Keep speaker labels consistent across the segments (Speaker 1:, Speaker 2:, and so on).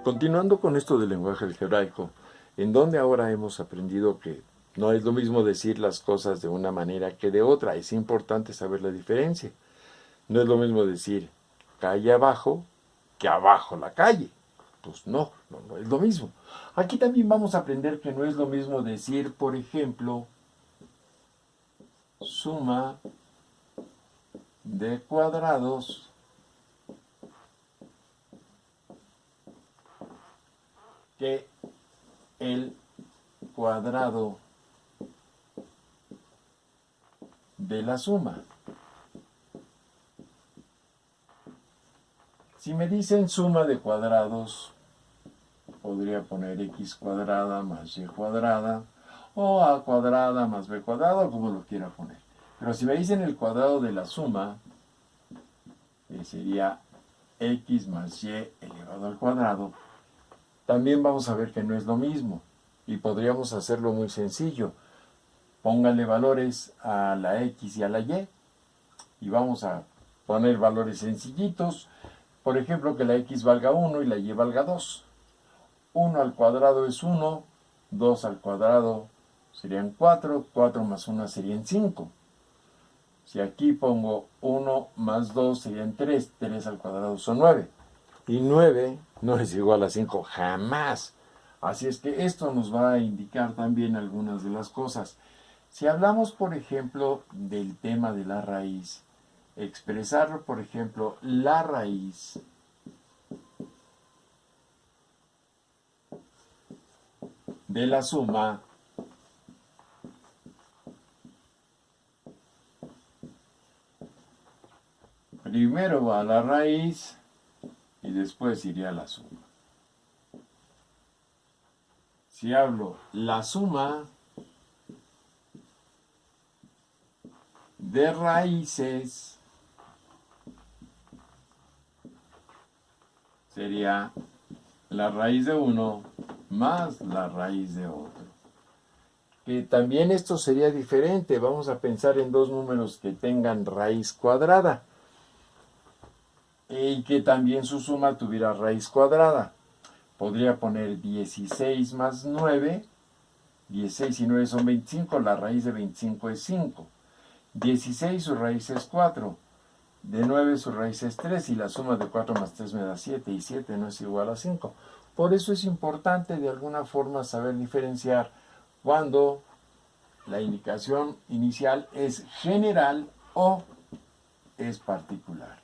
Speaker 1: Continuando con esto del lenguaje algebraico, en donde ahora hemos aprendido que no es lo mismo decir las cosas de una manera que de otra, es importante saber la diferencia. No es lo mismo decir calle abajo que abajo la calle. Pues no es lo mismo. Aquí también vamos a aprender que no es lo mismo decir, por ejemplo, suma de cuadrados que el cuadrado de la suma. Si me dicen suma de cuadrados, podría poner x cuadrada más y cuadrada, o a cuadrada más b cuadrado, como lo quiera poner. Pero si me dicen el cuadrado de la suma, sería x más y elevado al cuadrado, también vamos a ver que no es lo mismo. Y podríamos hacerlo muy sencillo. Pónganle valores a la x y a la y. Y vamos a poner valores sencillitos. Por ejemplo, que la x valga 1 y la y valga 2. 1 al cuadrado es 1, 2 al cuadrado serían 4, 4 más 1 serían 5. Si aquí pongo 1 más 2 serían 3, 3 al cuadrado son 9. Y 9 no es igual a 5 jamás. Así es que esto nos va a indicar también algunas de las cosas. Si hablamos, por ejemplo, del tema de la raíz, expresar, por ejemplo, la raíz de la suma primero va a la raíz y después iría a la suma. Si hablo la suma de raíces, sería la raíz de uno más la raíz de otro. Que también esto sería diferente. Vamos a pensar en dos números que tengan raíz cuadrada y que también su suma tuviera raíz cuadrada. Podría poner 16 más 9. 16 y 9 son 25. La raíz de 25 es 5. 16 su raíz es 4. De 9 su raíz es 3 y la suma de 4 más 3 me da 7 y 7 no es igual a 5. Por eso es importante de alguna forma saber diferenciar cuando la indicación inicial es general o es particular.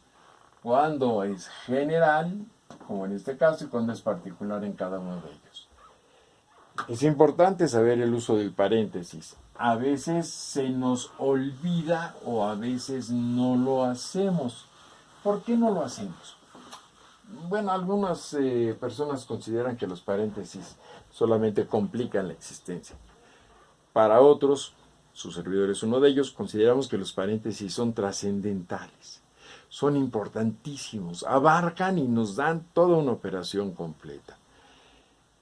Speaker 1: Cuando es general, como en este caso, y cuando es particular en cada uno de ellos. Es importante saber el uso del paréntesis. A veces se nos olvida o a veces no lo hacemos. ¿Por qué no lo hacemos? Bueno, algunas personas consideran que los paréntesis solamente complican la existencia. Para otros, su servidor es uno de ellos, consideramos que los paréntesis son trascendentales. Son importantísimos, abarcan y nos dan toda una operación completa.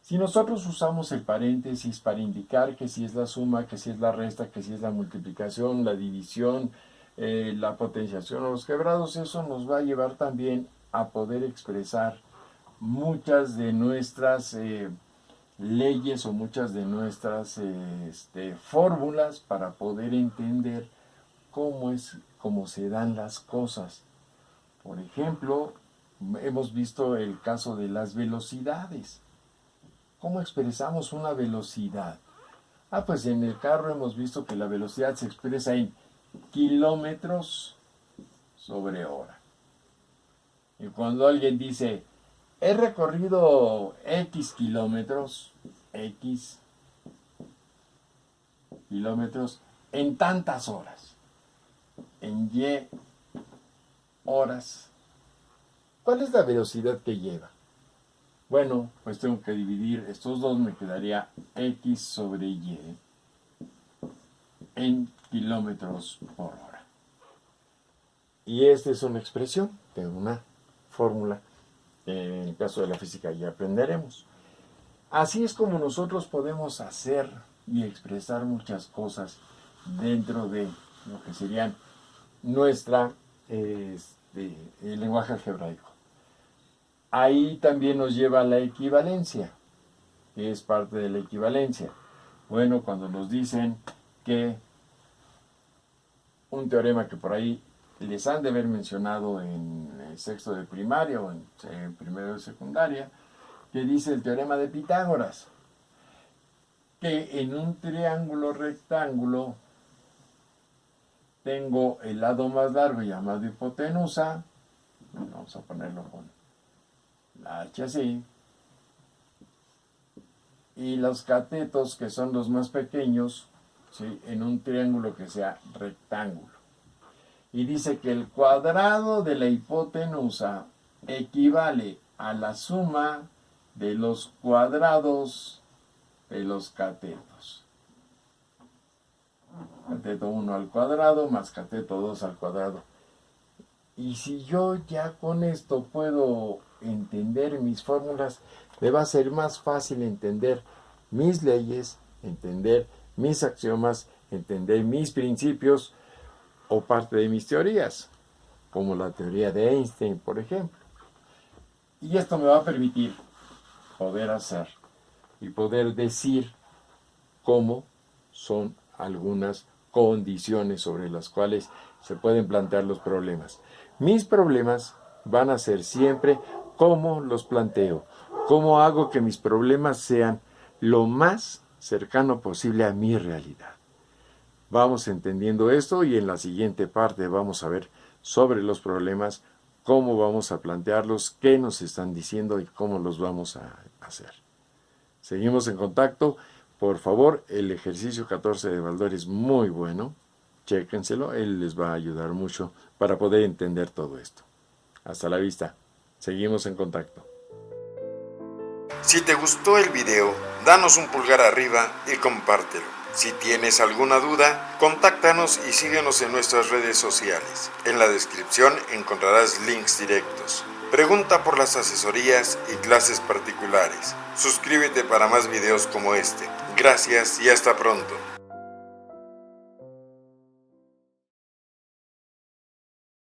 Speaker 1: Si nosotros usamos el paréntesis para indicar que si es la suma, que si es la resta, que si es la multiplicación, la división, la potenciación o los quebrados, eso nos va a llevar también a poder expresar muchas de nuestras leyes o muchas de nuestras fórmulas para poder entender cómo se dan las cosas. Por ejemplo, hemos visto el caso de las velocidades. ¿Cómo expresamos una velocidad? Pues en el carro hemos visto que la velocidad se expresa en kilómetros sobre hora. Y cuando alguien dice, he recorrido X kilómetros en tantas horas, en Y horas. ¿Cuál es la velocidad que lleva? Bueno, pues tengo que dividir estos dos, me quedaría X sobre Y en kilómetros por hora. Y esta es una expresión de una fórmula. En el caso de la física ya aprenderemos. Así es como nosotros podemos hacer y expresar muchas cosas dentro de lo que serían nuestra el lenguaje algebraico. Ahí también nos lleva a la equivalencia, que es parte de la equivalencia. Bueno, cuando nos dicen que un teorema que por ahí les han de haber mencionado en el sexto de primaria o en primero de secundaria, que dice el teorema de Pitágoras, que en un triángulo rectángulo tengo el lado más largo llamado hipotenusa, vamos a ponerlo con la H así, y los catetos, que son los más pequeños, ¿sí?, en un triángulo que sea rectángulo. Y dice que el cuadrado de la hipotenusa equivale a la suma de los cuadrados de los catetos. Cateto 1 al cuadrado más cateto 2 al cuadrado. Y si yo ya con esto puedo entender mis fórmulas, me va a ser más fácil entender mis leyes, entender mis axiomas, entender mis principios o parte de mis teorías, como la teoría de Einstein, por ejemplo. Y esto me va a permitir poder hacer y poder decir cómo son algunas condiciones sobre las cuales se pueden plantear los problemas. Mis problemas van a ser siempre cómo los planteo, cómo hago que mis problemas sean lo más cercano posible a mi realidad. Vamos entendiendo esto y en la siguiente parte vamos a ver sobre los problemas, cómo vamos a plantearlos, qué nos están diciendo y cómo los vamos a hacer. Seguimos en contacto. Por favor, el ejercicio 14 de Baldor es muy bueno. Chéquenselo, él les va a ayudar mucho para poder entender todo esto. Hasta la vista. Seguimos en contacto.
Speaker 2: Si te gustó el video, danos un pulgar arriba y compártelo. Si tienes alguna duda, contáctanos y síguenos en nuestras redes sociales. En la descripción encontrarás links directos. Pregunta por las asesorías y clases particulares. Suscríbete para más videos como este. Gracias y hasta pronto.